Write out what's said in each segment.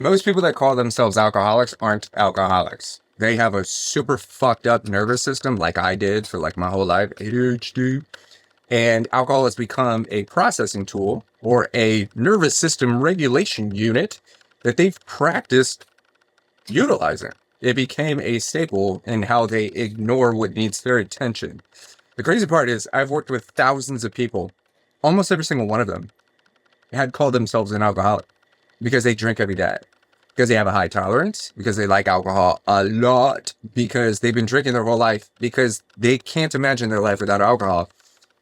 Most people that call themselves alcoholics aren't alcoholics. They have a super fucked up nervous system like I did for like my whole life, ADHD. And alcohol has become a processing tool or a nervous system regulation unit that they've practiced utilizing. It became a staple in how they ignore what needs their attention. The crazy part is I've worked with thousands of people. Almost every single one of them had called themselves an alcoholic because they drink every day, because they have a high tolerance, because they like alcohol a lot, because they've been drinking their whole life, because they can't imagine their life without alcohol.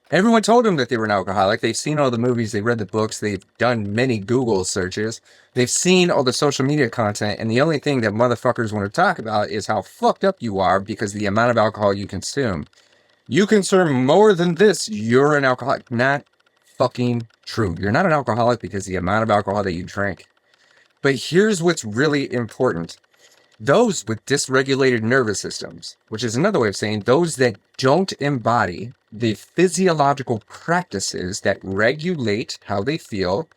Everyone told them that they were an alcoholic. They've seen all the movies, they've read the books, they've done many Google searches, they've seen all the social media content, and the only thing that motherfuckers want to talk about is how fucked up you are because of the amount of alcohol you consume. You consume more than this, you're an alcoholic. Not fucking true. You're not an alcoholic because of the amount of alcohol that you drink. But here's what's really important. Those with dysregulated nervous systems, which is another way of saying those that don't embody the physiological practices that regulate how they feel,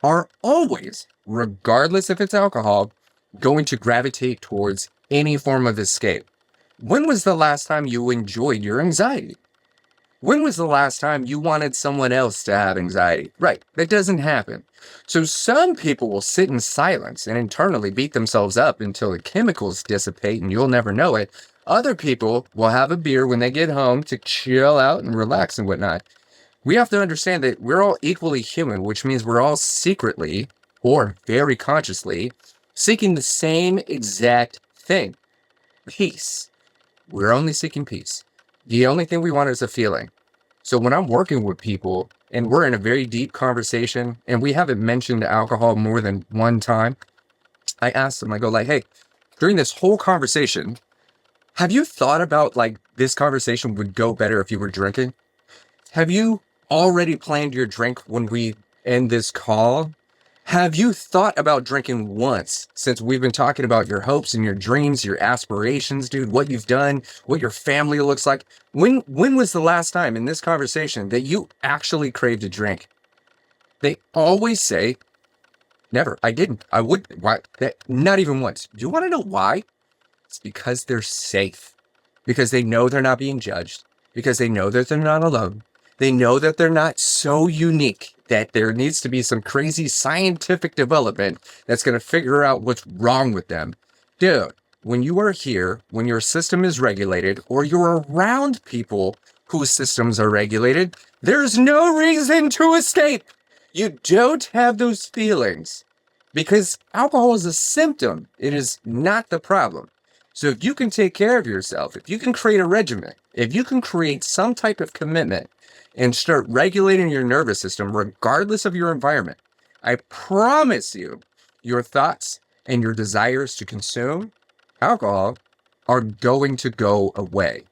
are always, regardless if it's alcohol, going to gravitate towards any form of escape. When was the last time you enjoyed your anxiety? When was the last time you wanted someone else to have anxiety? Right, that doesn't happen. So some people will sit in silence and internally beat themselves up until the chemicals dissipate and you'll never know it. Other people will have a beer when they get home to chill out and relax and whatnot. We have to understand that we're all equally human, which means we're all secretly or very consciously seeking the same exact thing. Peace. We're only seeking peace. The only thing we want is a feeling. So when I'm working with people and we're in a very deep conversation and we haven't mentioned alcohol more than one time, I ask them, I go like, hey, during this whole conversation, have you thought about like this conversation would go better if you were drinking? Have you already planned your drink when we end this call? Have you thought about drinking once since we've been talking about your hopes and your dreams, your aspirations, dude, what you've done, what your family looks like? When was the last time in this conversation that you actually craved a drink? They always say, never. I didn't. I wouldn't. Why? Not even once. Do you want to know why? It's because they're safe. Because they know they're not being judged. Because they know that they're not alone. They know that they're not so unique that there needs to be some crazy scientific development that's going to figure out what's wrong with them. Dude, when you are here, when your system is regulated, or you're around people whose systems are regulated, there's no reason to escape. You don't have those feelings because alcohol is a symptom. It is not the problem. So if you can take care of yourself, if you can create a regimen, if you can create some type of commitment, and start regulating your nervous system regardless of your environment, I promise you, your thoughts and your desires to consume alcohol are going to go away.